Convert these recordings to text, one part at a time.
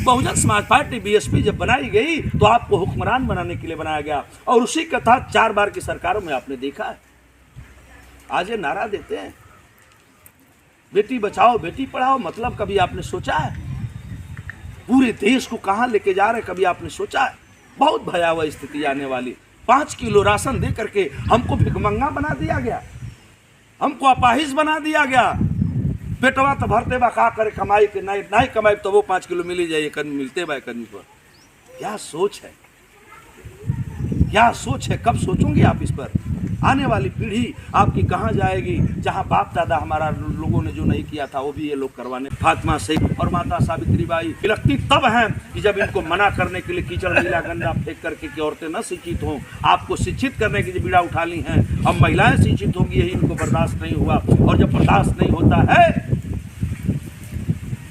Bahujan Samaj party BSP जब बनाई गई तो आपको हुक्मरान बनाने के लिए बनाया गया, और उसी के तहत 4 बार की सरकारों में आपने देखा है। आज ये नारा देते हैं बेटी बचाओ बेटी पढ़ाओ, मतलब कभी आपने सोचा है पूरे देश को कहां लेके जा रहे? कभी आपने सोचा है? बहुत भयावह स्थिति आने वाली। 5 किलो राशन दे करके हमको भिखमंगा बना दिया गया, हमको अपाहिज बना दिया गया। पेटवा तो भरते बा, का करे कमाई के नहीं कमाई तो वो 5 किलो मिल ही जाए, कभी मिलते बा कभी पर। क्या सोच है, क्या सोच है? कब सोचोगे आप इस पर? आने वाली पीढ़ी आपकी कहाँ जाएगी, जहाँ बाप दादा हमारा लोगों ने जो नहीं किया था वो भी ये लोग करवाने। फातिमा सईद और माता सावित्रीबाई विलखती तब हैं कि जब इनको मना करने के लिए कीचड़ गीला गंदा फेंक करके कि औरतें न शिक्षित हों, आपको शिक्षित करने की जो बीड़ा उठा ली हैं, अब महिलाएं शिक्षित होंगी, यही इनको बर्दाश्त नहीं हुआ। और जब बर्दाश्त नहीं होता है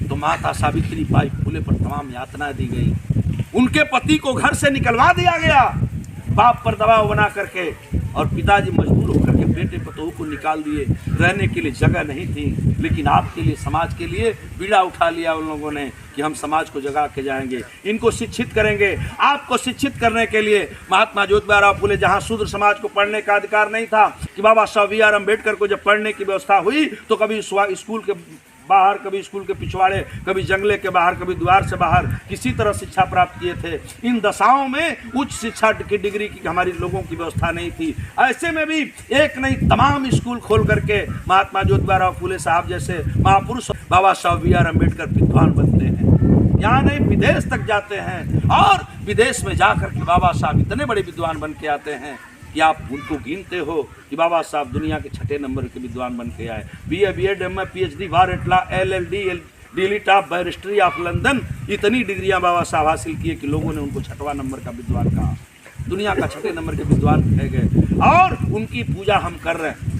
तो माता सावित्रीबाई फुले पर तमाम यातना दी गई, उनके पति को घर से निकलवा दिया गया बाप पर दबाव बना करके, और पिताजी मजबूर होकर के बेटे पतोह को निकाल दिए। रहने के लिए जगह नहीं थी, लेकिन आपके लिए समाज के लिए बीड़ा उठा लिया उन लोगों ने कि हम समाज को जगा के जाएंगे, इनको शिक्षित करेंगे। आपको शिक्षित करने के लिए महात्मा ज्योतिबा फुले, जहाँ शूद्र समाज को पढ़ने का अधिकार नहीं था, कि बाबा साहब बी आर अम्बेडकर को जब पढ़ने की व्यवस्था हुई तो कभी स्कूल के बाहर, कभी स्कूल के पिछवाड़े, कभी जंगले के बाहर, कभी द्वार से बाहर किसी तरह शिक्षा प्राप्त किए थे। इन दशाओं में उच्च शिक्षा की डिग्री की हमारी लोगों की व्यवस्था नहीं थी। ऐसे में भी एक नहीं तमाम स्कूल खोल करके महात्मा ज्योतिबा फुले साहब जैसे महापुरुष बाबा साहब बी आर अम्बेडकर विद्वान बनते हैं। यहाँ नहीं विदेश तक जाते हैं, और विदेश में जाकर के बाबा साहब इतने बड़े विद्वान बन के आते हैं कि आप उनको गिनते हो कि बाबा साहब दुनिया के 6 नंबर के विद्वान बन के आए। BA BEd MA PhD वार एटला LLD DLit of barrister of London, इतनी डिग्रियां बाबा साहब हासिल किए कि लोगों ने उनको 6वां नंबर का विद्वान कहा, दुनिया का 6 नंबर के विद्वान कहे गए, और उनकी पूजा हम कर रहे हैं।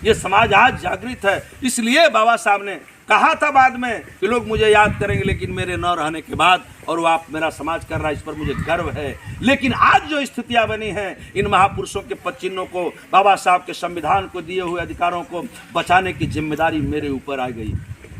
ये समाज आज जागृत है, इसलिए बाबा साहब ने कहा था बाद में कि लोग मुझे याद करेंगे लेकिन मेरे न रहने के बाद, और वो आप मेरा समाज कर रहा है, इस पर मुझे गर्व है। लेकिन आज जो स्थितियां बनी हैं, इन महापुरुषों के पदचिन्हों को, बाबा साहब के संविधान को दिए हुए अधिकारों को बचाने की जिम्मेदारी मेरे ऊपर आ गई,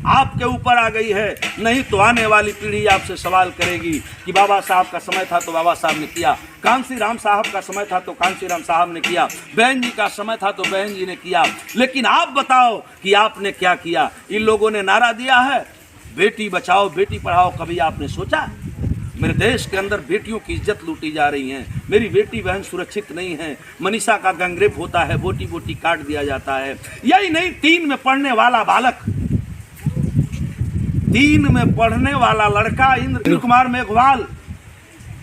आपके ऊपर आ गई है। नहीं तो आने वाली पीढ़ी आपसे सवाल करेगी कि बाबा साहब का समय था तो बाबा साहब ने किया, कांसी राम साहब का समय था तो कांसी राम साहब ने किया, बहन जी का समय था तो बहन जी ने किया, लेकिन आप बताओ कि आपने क्या किया? इन लोगों ने नारा दिया है बेटी बचाओ बेटी पढ़ाओ, कभी आपने सोचा मेरे देश के अंदर बेटियों की इज्जत लूटी जा रही है, मेरी बेटी बहन सुरक्षित नहीं है, मनीषा का गैंगरेप होता है, बोटी बोटी काट दिया जाता है। यही नहीं, 3 में पढ़ने वाला बालक, 3 में पढ़ने वाला लड़का इंद्र कुमार मेघवाल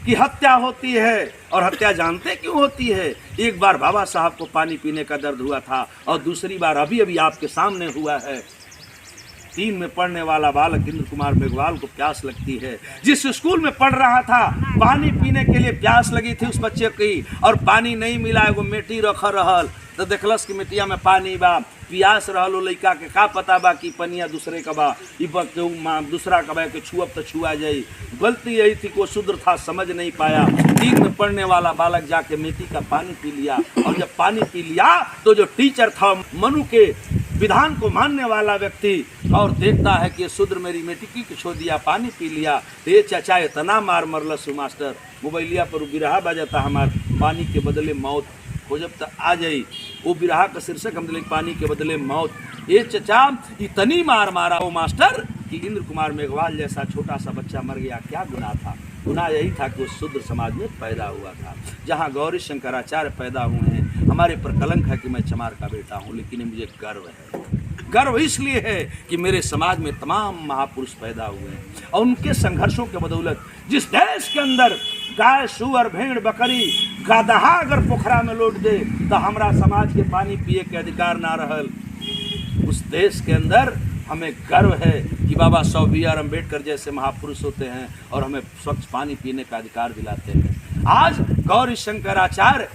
की हत्या होती है। और हत्या जानते क्यों होती है? एक बार बाबा साहब को पानी पीने का दर्द हुआ था, और दूसरी बार अभी अभी आपके सामने हुआ है। 3 में पढ़ने वाला बालक इंद्र कुमार मेघवाल को प्यास लगती है, जिस स्कूल में पढ़ रहा था पानी पीने के लिए प्यास लगी थी उस बच्चे की, और पानी नहीं मिला, एगो मिट्टी रख रहल तो देखलस कि मिट्टिया में पानी बा, प्यास रहल लड़का के का पता बा कि पनिया दूसरे का बा, दूसरा का बा के छुअब तो छुआ जाई। गलती यही थी कि वो शूद्र था, समझ नहीं पाया। 3 में पढ़ने वाला बालक जाके मिट्टी का पानी पी लिया, और जब पानी पी लिया तो जो टीचर था मनु के विधान को मानने वाला व्यक्ति, और देखता है कि ये शूद्र मेरी मिट्टी की छो दिया, पानी पी लिया, तो ये चाचा इतना मार मरलस मास्टर, मोबाइलिया पर बिरहा बजाता हमार पानी के बदले मौत हो जब तक आ जाई, वो बिरहा का शीर्षक हम दिले पानी के बदले मौत। ये चचा इतनी मार मारा वो मास्टर कि इंद्र कुमार मेघवाल जैसा छोटा सा बच्चा मर गया। क्या गुनाह था? गुनाह यही था कि वो शूद्र समाज में पैदा हुआ था, जहाँ गौरी शंकराचार्य पैदा हुए हैं। हमारे पर कलंक है कि मैं चमार का बेटा हूँ, लेकिन मुझे गर्व है। गर्व इसलिए है कि मेरे समाज में तमाम महापुरुष पैदा हुए हैं, और उनके संघर्षों के बदौलत जिस देश के अंदर गाय सुअर भेड़ बकरी गदहा अगर पोखरा में लौट दे तो हमारा समाज के पानी पिए के अधिकार ना रहल। उस देश के अंदर हमें गर्व है कि बाबा साहब बी आर अम्बेडकर जैसे महापुरुष होते हैं और हमें स्वच्छ पानी पीने का अधिकार दिलाते हैं। आज गौरी शंकराचार्य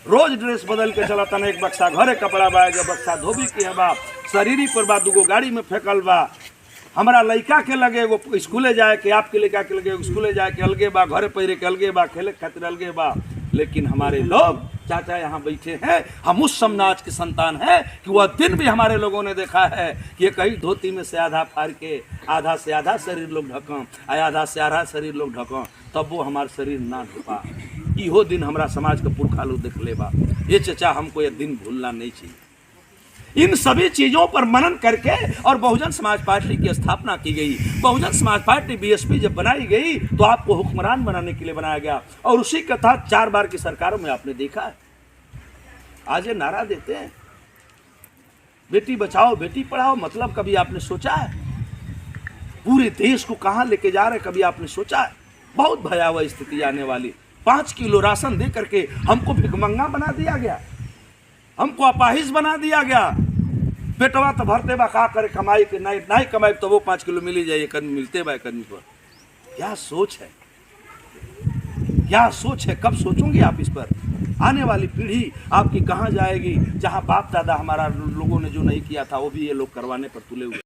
रोज ड्रेस बदल के चलता ना, एक बक्सा घरे कपड़ा बा, एक बक्सा धोबी के है बा, शरीरी पर बा, 2 गाड़ी में फेंकल बा। हमारा लड़का के लगे वो स्कूले जाए के, आपके लड़का के लगे स्कूले जाए के अलगे बा, घरे पहिरे के अलगे बा, खेले खातिर अलगे बा। लेकिन हमारे लोग चाचा यहाँ बैठे हैं, हम उस समाज के संतान हैं कि वह दिन भी हमारे लोगों ने देखा है कि ये कहीं धोती में से आधा फाड़ के आधा से आधा शरीर लोग ढकम, आधा से आधा शरीर लोग ढकम, तब वो हमार शरीर ना ढुका। इहो दिन हमारा समाज के पुरखा लोग देख ले बा। ये चचा हमको ये दिन भूलना नहीं चाहिए। इन सभी चीजों पर मनन करके और बहुजन समाज पार्टी की स्थापना की गई। बहुजन समाज पार्टी बीएसपी जब बनाई गई तो आपको हुक्मरान बनाने के लिए बनाया गया, और उसी के तहत 4 बार की सरकारों में आपने देखा है। आज ये नारा देते हैं बेटी बचाओ बेटी पढ़ाओ, मतलब कभी आपने सोचा है पूरे देश को कहां लेके जा रहे? कभी आपने सोचा है? बहुत भयावह स्थिति आने वाली। 5 किलो राशन दे करके हमको भिखमंगा बना दिया गया, हमको अपाहिज बना दिया गया। पेटवा तो भरते बा, का करे कमाई के नहीं कमाई तो वो 5 किलो मिल ही जाए, एक आदमी मिलते बा एक आदमी पर। क्या सोच है, क्या सोच है? कब सोचोगे आप इस पर? आने वाली पीढ़ी आपकी कहाँ जाएगी, जहाँ बाप दादा हमारा लोगों ने जो नहीं किया था वो भी ये लोग करवाने पर तुले हुए।